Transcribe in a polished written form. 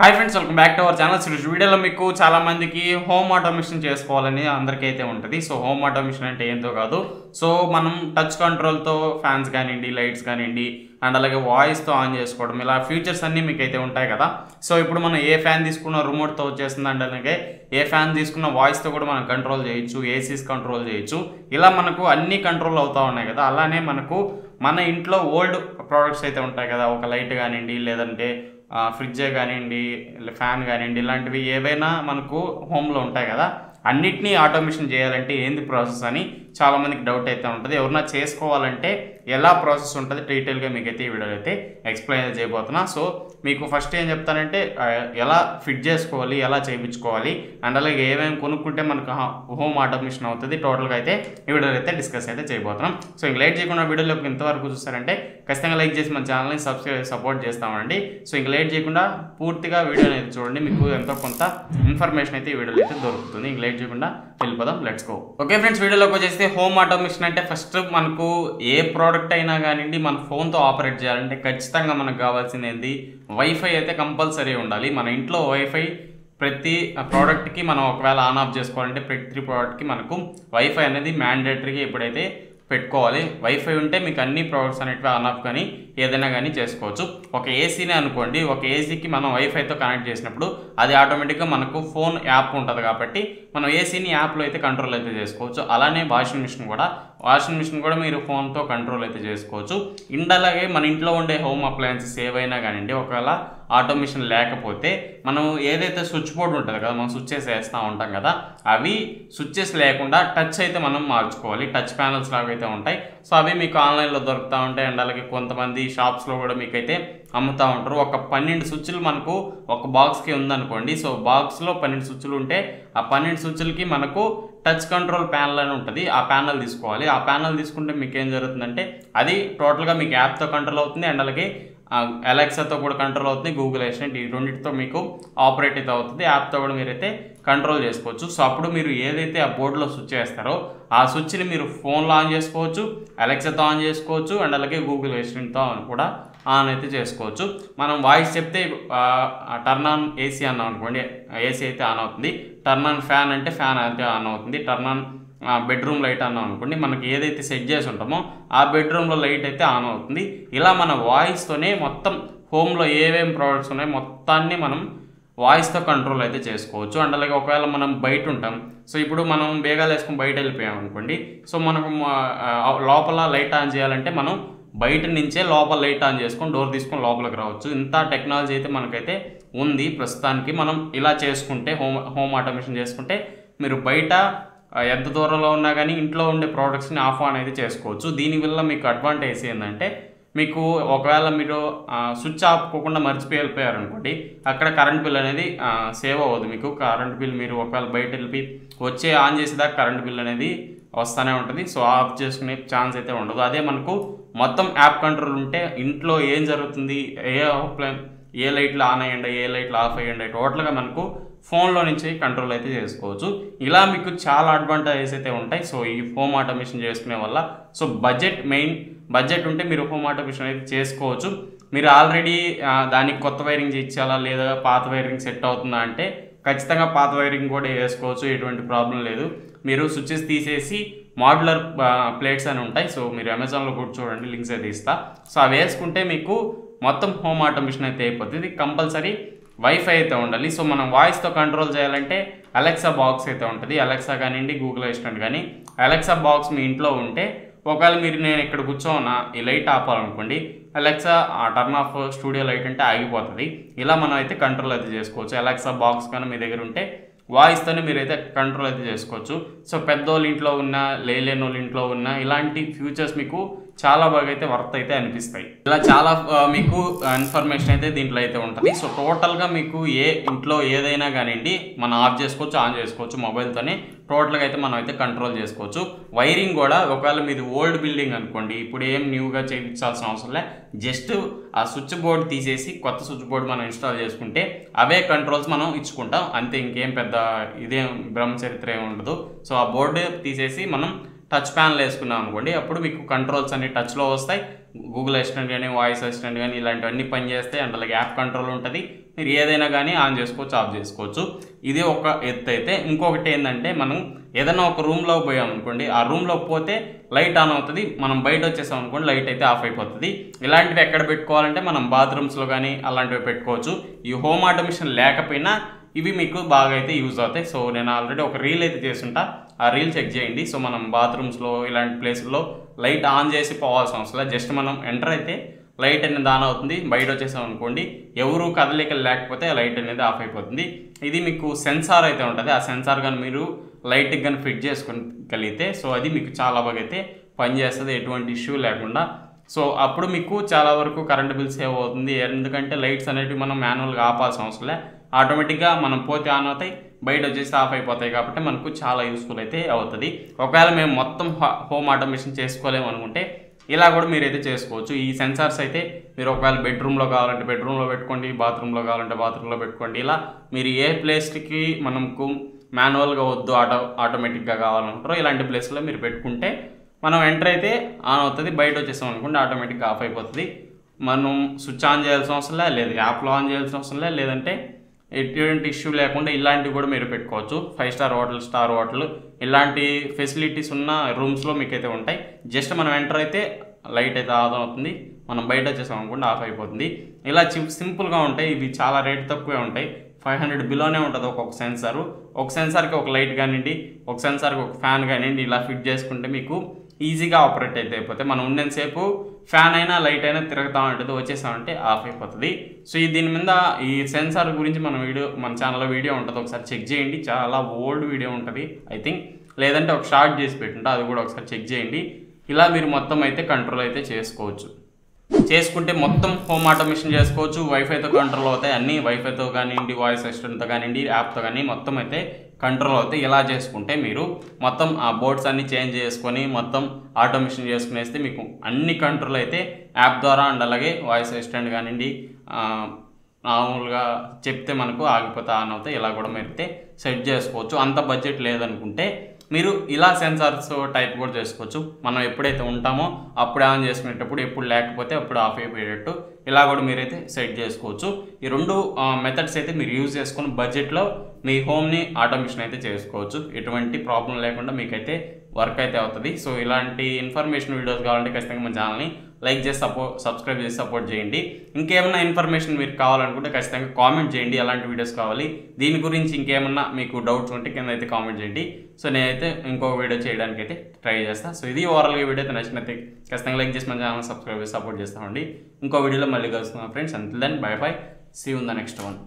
Hi friends, welcome back to our channel. ఈ వీడియోలో మీకు చాలా మందికి హోమ్ ఆటోమేషన్ చేసుకోవాలని అందరికైతే ఉంటుంది. సో హోమ్ ఆటోమేషన్ అంటే ఏంటో కాదు. సో మనం టచ్ కంట్రోల్తో ఫ్యాన్స్ కానివ్వండి, లైట్స్ కానివ్వండి, అండ్ అలాగే వాయిస్తో ఆన్ చేసుకోవడం, ఇలా ఫీచర్స్ అన్నీ మీకు అయితే ఉంటాయి కదా. సో ఇప్పుడు మనం ఏ ఫ్యాన్ తీసుకున్న రిమోట్తో వచ్చేస్తుంది, అండ్ అలాగే ఏ ఫ్యాన్ తీసుకున్న వాయిస్తో కూడా మనం కంట్రోల్ చేయొచ్చు, ఏసీస్ కంట్రోల్ చేయొచ్చు. ఇలా మనకు అన్ని కంట్రోల్ అవుతూ ఉన్నాయి కదా. అలానే మనకు మన ఇంట్లో ఓల్డ్ ప్రోడక్ట్స్ అయితే ఉంటాయి కదా, ఒక లైట్ కానివ్వండి, లేదంటే ఫ్రిడ్జే కానివ్వండి, ఫ్యాన్ కానివ్వండి, ఇలాంటివి ఏవైనా మనకు హోమ్లో ఉంటాయి కదా. అన్నిటినీ ఆటోమేషన్ చేయాలంటే ఏంది ప్రాసెస్ అని చాలామందికి డౌట్ అయితే ఉంటుంది. ఎవరన్నా చేసుకోవాలంటే ఎలా ప్రాసెస్ ఉంటుంది డీటెయిల్గా మీకైతే ఈ వీడియోలో అయితే ఎక్స్ప్లెయిన్ చేయబోతున్నా. సో మీకు ఫస్ట్ ఏం చెప్తానంటే ఎలా ఫిట్ చేసుకోవాలి, ఎలా చేయించుకోవాలి, అండ్ అలాగే ఏమేమి కొనుక్కుంటే మనకు హోమ్ ఆటోమేషన్ అవుతుంది, టోటల్గా అయితే ఈ వీడియోలో అయితే డిస్కస్ అయితే చేయబోతున్నాం. సో ఇంక లేట్ చేయకుండా వీడియోలోకి ఇంతవరకు చూస్తారంటే ఖచ్చితంగా లైక్ చేసి మన ఛానల్ని సపోర్ట్ చేస్తామండి. సో ఇంక లేట్ చేయకుండా పూర్తిగా వీడియోని అయితే చూడండి, మీకు ఎంతో కొంత ఇన్ఫర్మేషన్ అయితే ఈ వీడియోలో అయితే దొరుకుతుంది. ఇంక లేట్ చేయకుండా వెళ్ళిపోదాం, లెట్స్ గో. ఓకే ఫ్రెండ్స్, వీడియోలోకి వచ్చేసి హోమ్ ఆటోమేషన్ అంటే ఫస్ట్ మనకు ఏ ప్రోడక్ట్ అయినా కానివ్వండి మన ఫోన్తో ఆపరేట్ చేయాలంటే ఖచ్చితంగా మనకు కావాల్సింది ఏంటి, వైఫై అయితే కంపల్సరీ ఉండాలి. మన ఇంట్లో వైఫై ప్రతి ప్రోడక్ట్కి మనం ఒకవేళ ఆన్ ఆఫ్ చేసుకోవాలంటే ప్రతి ప్రోడక్ట్కి మనకు వైఫై అనేది మ్యాండేటరీగా ఎప్పుడైతే పెట్టుకోవాలి. వైఫై ఉంటే మీకు అన్ని ప్రోడక్ట్స్ అనేటివి ఆన్ ఆఫ్ కానీ ఏదైనా కానీ చేసుకోవచ్చు. ఒక ఏసీనే అనుకోండి, ఒక ఏసీకి మనం వైఫైతో కనెక్ట్ చేసినప్పుడు అది ఆటోమేటిక్గా మనకు ఫోన్ యాప్ ఉంటుంది కాబట్టి మనం ఏసీని యాప్లో అయితే కంట్రోల్ అయితే చేసుకోవచ్చు. అలానే వాషింగ్ మిషన్ కూడా మీరు ఫోన్తో కంట్రోల్ అయితే చేసుకోవచ్చు. అలాగే మన ఇంట్లో ఉండే హోమ్ అప్లయన్సెస్ ఏవైనా కానివ్వండి, ఒకవేళ ఆటోమేషన్ లేకపోతే మనం ఏదైతే స్విచ్ బోర్డు ఉంటుంది కదా, మనం స్విచ్చెస్ వేస్తూ ఉంటాం కదా, అవి స్విచ్చెస్ లేకుండా టచ్ అయితే మనం మార్చుకోవాలి. టచ్ ప్యానల్స్ లాగా అయితే ఉంటాయి. సో అవి మీకు ఆన్లైన్లో దొరుకుతూ ఉంటాయి. అండ్ అలాగే కొంతమంది షాప్స్లో కూడా మీకైతే అమ్ముతూ ఉంటారు. ఒక 12 స్విచ్లు మనకు ఒక బాక్స్కి ఉందనుకోండి. సో బాక్స్లో 12 స్విచ్లు ఉంటే ఆ 12 స్విచ్లకి మనకు టచ్ కంట్రోల్ ప్యానల్ అని ఉంటుంది. ఆ ప్యానల్ తీసుకోవాలి. ఆ ప్యానల్ తీసుకుంటే మీకు ఏం జరుగుతుందంటే అది టోటల్గా మీకు యాప్తో కంట్రోల్ అవుతుంది, అండ్ అలాగే అలెక్సాతో కూడా కంట్రోల్ అవుతుంది, గూగుల్ అసిస్టెంట్, ఈ రెండింటితో మీకు ఆపరేట్ అయితే అవుతుంది. యాప్తో కూడా మీరైతే కంట్రోల్ చేసుకోవచ్చు. సో అప్పుడు మీరు ఏదైతే ఆ బోర్డులో స్విచ్ చేస్తారో ఆ స్విచ్ని మీరు ఫోన్లో ఆన్ చేసుకోవచ్చు, అలెక్సాతో ఆన్ చేసుకోవచ్చు, అండ్ అలాగే గూగుల్ అసిస్టెంట్తో కూడా ఆన్ అయితే చేసుకోవచ్చు. మనం వాయిస్ చెప్తే టర్న్ ఆన్ ఏసీ అన్నాం అనుకోండి, ఏసీ అయితే ఆన్ అవుతుంది. టర్న్ ఆన్ ఫ్యాన్ అంటే ఫ్యాన్ అయితే ఆన్ అవుతుంది. టర్న్ ఆన్ బెడ్రూమ్ లైట్ అన్నాం అనుకోండి, మనకి ఏదైతే సెట్ చేసి ఉంటామో ఆ బెడ్రూమ్లో లైట్ అయితే ఆన్ అవుతుంది. ఇలా మన వాయిస్తోనే మొత్తం హోమ్లో ఏమేమి ప్రోడక్ట్స్ ఉన్నాయో మొత్తాన్ని మనం వాయిస్తో కంట్రోల్ అయితే చేసుకోవచ్చు. అండ్ అలాగే ఒకవేళ మనం బయట ఉంటాం, సో ఇప్పుడు మనం బేగాలు వేసుకొని బయట వెళ్ళిపోయాం అనుకోండి, సో మనకు లోపల లైట్ ఆన్ చేయాలంటే మనం బయట నుంచే లోపల లైట్ ఆన్ చేసుకొని డోర్ తీసుకొని లోపలికి రావచ్చు. ఇంత టెక్నాలజీ అయితే మనకైతే ఉంది ప్రస్తుతానికి. మనం ఇలా చేసుకుంటే హోమ్ ఆటోమేషన్ చేసుకుంటే మీరు బయట ఎంత దూరంలో ఉన్నా కానీ ఇంట్లో ఉండే ప్రోడక్ట్స్ని ఆఫ్ ఆన్ అయితే చేసుకోవచ్చు. దీనివల్ల మీకు అడ్వాంటేజ్ ఏంటంటే, మీకు ఒకవేళ మీరు స్విచ్ ఆపుకోకుండా మర్చిపోయి వెళ్ళిపోయారు అనుకోండి, అక్కడ కరెంట్ బిల్ అనేది సేవ్ అవ్వదు. మీకు కరెంట్ బిల్ మీరు ఒకవేళ బయట వెళ్ళి వచ్చే ఆన్ చేసేదాకా కరెంట్ బిల్ అనేది వస్తూనే ఉంటుంది. సో ఆఫ్ చేసుకునే ఛాన్స్ అయితే ఉండదు. అదే మనకు మొత్తం యాప్ కంట్రోల్ ఉంటే ఇంట్లో ఏం జరుగుతుంది, ఏ లైట్లు ఆన్ అయ్యండి, ఏ లైట్లు ఆఫ్ అయ్యండి, టోటల్గా మనకు ఫోన్లో నుంచి కంట్రోల్ అయితే చేసుకోవచ్చు. ఇలా మీకు చాలా అడ్వాంటేజెస్ అయితే ఉంటాయి. సో ఈ హోమ్ ఆటోమేషన్ చేసుకునే వల్ల సో మెయిన్ బడ్జెట్ ఉంటే మీరు హోమ్ ఆటోమేషన్ అయితే చేసుకోవచ్చు. మీరు ఆల్రెడీ దానికి కొత్త వైరింగ్ చేయించాలా లేదా పాత వైరింగ్ సెట్ అవుతుందా అంటే ఖచ్చితంగా పాత వైరింగ్ కూడా వేసుకోవచ్చు, ఎటువంటి ప్రాబ్లం లేదు. మీరు స్విచ్చెస్ తీసేసి మాడ్యులర్ ప్లేట్స్ అని ఉంటాయి. సో మీరు అమెజాన్లో కూడా చూడండి, లింక్స్ అయితే ఇస్తా. సో అవి వేసుకుంటే మీకు మొత్తం హోమ్ ఆటోమేషన్ అయితే అయిపోతుంది. కంపల్సరీ వైఫై అయితే ఉండాలి. సో మనం వాయిస్తో కంట్రోల్ చేయాలంటే అలెక్సా బాక్స్ అయితే ఉంటుంది. అలెక్సా కానివ్వండి, గూగుల్ అసిస్టెంట్ కానీ, అలెక్సా బాక్స్ మీ ఇంట్లో ఉంటే ఒకవేళ నేను ఇక్కడ కూర్చోన్నా ఈ లైట్ ఆపాలనుకోండి, Alexa turn off studio light అంటే ఆగిపోతుంది. ఇలా మనం అయితే కంట్రోల్ అయితే చేసుకోవచ్చు. అలెక్సా బాక్స్ కానీ మీ దగ్గర ఉంటే వాయిస్తోనే మీరైతే కంట్రోల్ అయితే చేసుకోవచ్చు. సో పెద్దోళ్ళ ఇంట్లో ఉన్న, లేని వాళ్ళ ఇంట్లో ఉన్న ఇలాంటి ఫ్యూచర్స్ మీకు చాలా బాగా అయితే వర్త్ అయితే అనిపిస్తాయి. ఇలా చాలా మీకు ఇన్ఫర్మేషన్ అయితే దీంట్లో అయితే ఉంటుంది. సో టోటల్గా మీకు ఇంట్లో ఏదైనా కానివ్వండి మనం ఆఫ్ చేసుకోవచ్చు, ఆన్ చేసుకోవచ్చు. మొబైల్తోనే టోటల్గా అయితే మనం అయితే కంట్రోల్ చేసుకోవచ్చు. వైరింగ్ కూడా ఒకవేళ మీది ఓల్డ్ బిల్డింగ్ అనుకోండి, ఇప్పుడు ఏం న్యూగా చేయించాల్సిన అవసరం లే, జస్ట్ ఆ స్విచ్ బోర్డ్ తీసేసి కొత్త స్విచ్ బోర్డు మనం ఇన్స్టాల్ చేసుకుంటే అవే కంట్రోల్స్ మనం ఇచ్చుకుంటాం అంతే. ఇంకేం పెద్ద ఇదేం బ్రహ్మచరిత్ర ఏమి ఉండదు. సో ఆ బోర్డు తీసేసి మనం టచ్ ప్యానల్ వేసుకున్నాం అనుకోండి, అప్పుడు మీకు కంట్రోల్స్ అన్ని టచ్లో వస్తాయి. గూగుల్ అసిస్టెంట్ కానీ, వాయిస్ అసిస్టెంట్ కానీ ఇలాంటివన్నీ పనిచేస్తాయి. అండ్ అలాగే యాప్ కంట్రోల్ ఉంటుంది. మీరు ఏదైనా కానీ ఆన్ చేసుకోవచ్చు, ఆఫ్ చేసుకోవచ్చు. ఇది ఒక ఎత్తు అయితే. ఇంకొకటి ఏంటంటే మనం ఏదైనా ఒక రూమ్లో పోయాం అనుకోండి, ఆ రూమ్లో పోతే లైట్ ఆన్ అవుతుంది, మనం బయట వచ్చేసాం అనుకోండి లైట్ అయితే ఆఫ్ అయిపోతుంది. ఇలాంటివి ఎక్కడ పెట్టుకోవాలంటే మనం బాత్రూమ్స్లో కానీ అలాంటివి పెట్టుకోవచ్చు. ఈ హోమ్ ఆటోమేషన్ లేకపోయినా ఇవి మీకు బాగా అయితే యూజ్ అవుతాయి. సో నేను ఆల్రెడీ ఒక రీల్ అయితే చేస్తుంటా, ఆ రీల్ చెక్ చేయండి. సో మనం బాత్రూమ్స్లో ఇలాంటి ప్లేసుల్లో లైట్ ఆన్ చేసి పోవాల్సిన అవసరం లేదు. జస్ట్ మనం ఎంటర్ అయితే లైట్ అనేది ఆన్ అవుతుంది, బయట వచ్చేసాం అనుకోండి ఎవరు కదలికలు లేకపోతే లైట్ అనేది ఆఫ్ అయిపోతుంది. ఇది మీకు సెన్సార్ అయితే ఉంటుంది. ఆ సెన్సార్ కానీ మీరు లైట్కి కానీ ఫిట్ చేసుకోగలిగితే సో అది మీకు చాలా బాగా అయితే పనిచేస్తుంది, ఎటువంటి ఇష్యూ లేకుండా. సో అప్పుడు మీకు చాలా వరకు కరెంట్ బిల్ సేవ్ అవుతుంది. ఎందుకంటే లైట్స్ అనేవి మనం మాన్యువల్గా ఆపాల్సిన అవసరం లే, ఆటోమేటిక్గా మనం పోతే ఆన్ అవుతాయి, బయట వచ్చేసి ఆఫ్ అయిపోతాయి. కాబట్టి మనకు చాలా యూస్ఫుల్ అయితే అవుతుంది. ఒకవేళ మేము మొత్తం హోమ్ ఆటోమేషన్ చేసుకోలేము అనుకుంటే ఇలా కూడా మీరైతే చేసుకోవచ్చు. ఈ సెన్సార్స్ అయితే మీరు ఒకవేళ బెడ్రూమ్లో కావాలంటే బెడ్రూమ్లో పెట్టుకోండి, బాత్రూంలో కావాలంటే బాత్రూంలో పెట్టుకోండి. ఇలా మీరు ఏ ప్లేస్కి మనకు మాన్యువల్గా వద్దు ఆటోమేటిక్గా కావాలనుకుంటారో ఇలాంటి ప్లేస్లో మీరు పెట్టుకుంటే మనం ఎంటర్ అయితే ఆన్ అవుతుంది, బయట వచ్చేసాం అనుకోండి ఆటోమేటిక్గా ఆఫ్ అయిపోతుంది. మనం స్విచ్ ఆన్ చేయాల్సిన అవసరం లేదు, యాప్లో ఆన్ చేయాల్సిన అవసరం లేదంటే ఎటువంటి ఇష్యూ లేకుండా ఇలాంటివి కూడా మీరు పెట్టుకోవచ్చు. 5 స్టార్ హోటల్, స్టార్ హోటల్ ఇలాంటి ఫెసిలిటీస్ ఉన్న రూమ్స్లో మీకైతే ఉంటాయి. జస్ట్ మనం ఎంటర్ అయితే లైట్ అయితే ఆన్ అవుతుంది, మనం బయట వచ్చేసాం అనుకోండి ఆఫ్ అయిపోతుంది. ఇలా సింపుల్గా ఉంటాయి. ఇవి చాలా రేట్ తక్కువే ఉంటాయి, 500 బిలోనే ఉంటుంది ఒక్కొక్క సెన్సారు. ఒక సెన్సార్కి ఒక లైట్ కానివ్వండి, ఒక సెన్సార్కి ఒక ఫ్యాన్ కానివ్వండి, ఇలా ఫిట్ చేసుకుంటే మీకు ఈజీగా ఆపరేట్ అయితే అయిపోతాయి. మనం ఉన్నంతసేపు ఫ్యాన్ అయినా లైట్ అయినా తిరుగుతూ ఉంటుంది, వచ్చేసామంటే ఆఫ్ అయిపోతుంది. సో దీని మీద ఈ సెన్సార్ గురించి మన ఛానల్లో వీడియో ఉంటుంది, ఒకసారి చెక్ చేయండి. చాలా ఓల్డ్ వీడియో ఉంటుంది ఐ థింక్, లేదంటే ఒక షార్ట్ చేసి పెట్టుంటే అది కూడా ఒకసారి చెక్ చేయండి. ఇలా మీరు మొత్తం అయితే కంట్రోల్ అయితే చేసుకుంటే మొత్తం హోమ్ ఆటోమేషన్ చేసుకోవచ్చు. వైఫైతో కంట్రోల్ అవుతాయి అన్నీ, వైఫైతో కానివ్వండి, వాయిస్ అసిస్టెంట్తో కానివ్వండి, యాప్తో కానీ మొత్తం అయితే కంట్రోల్ అవుతాయి. ఇలా చేసుకుంటే మీరు మొత్తం ఆ బోర్డ్స్ అన్నీ చేంజ్ చేసుకొని మొత్తం ఆటోమేషన్ చేసుకునేస్తే మీకు అన్ని కంట్రోల్ అయితే యాప్ ద్వారా అండ్ అలాగే వాయిస్ అసిస్టెంట్ కానివ్వండి మామూలుగా చెప్తే మనకు ఆగిపోతే ఆన్ అవుతాయి. ఇలా కూడా మీరు అయితే సెట్ చేసుకోవచ్చు. అంత బడ్జెట్ లేదనుకుంటే మీరు ఇలా సెన్సార్స్ టైప్ కూడా చేసుకోవచ్చు. మనం ఎప్పుడైతే ఉంటామో అప్పుడే ఆన్ చేసుకునేటప్పుడు, ఎప్పుడు లేకపోతే అప్పుడు ఆఫ్ అయిపోయేటట్టు ఇలా కూడా మీరైతే సెట్ చేసుకోవచ్చు. ఈ రెండు మెథడ్స్ అయితే మీరు యూజ్ చేసుకుని బడ్జెట్లో మీ హోమ్ని ఆటోమేషన్ అయితే చేసుకోవచ్చు. ఎటువంటి ప్రాబ్లం లేకుండా మీకైతే వర్క్ అయితే అవుతుంది. సో ఇలాంటి ఇన్ఫర్మేషన్ వీడియోస్ కావాలంటే ఖచ్చితంగా మన ఛానల్ని లైక్ చేసి సబ్స్క్రైబ్ చేసి సపోర్ట్ చేయండి. ఇంకేమైనా ఇన్ఫర్మేషన్ మీరు కావాలనుకుంటే ఖచ్చితంగా కామెంట్ చేయండి, ఎలాంటి వీడియోస్ కావాలి, దీని గురించి ఇంకేమన్నా మీకు డౌట్స్ ఉంటే కింద అయితే కామెంట్ చేయండి. సో నేనైతే ఇంకో వీడియో చేయడానికి అయితే ట్రై చేస్తాను. సో ఇది ఓవరాల్గా వీడియో అయితే నచ్చినట్లయితే ఖచ్చితంగా లైక్ చేసి మన ఛానల్ సబ్స్క్రైబ్ చేసి సపోర్ట్ చేస్తామండి. ఇంకో వీడియోలో మళ్ళీ కలుస్తున్నాం friends. Until then bye bye, see you in the next one.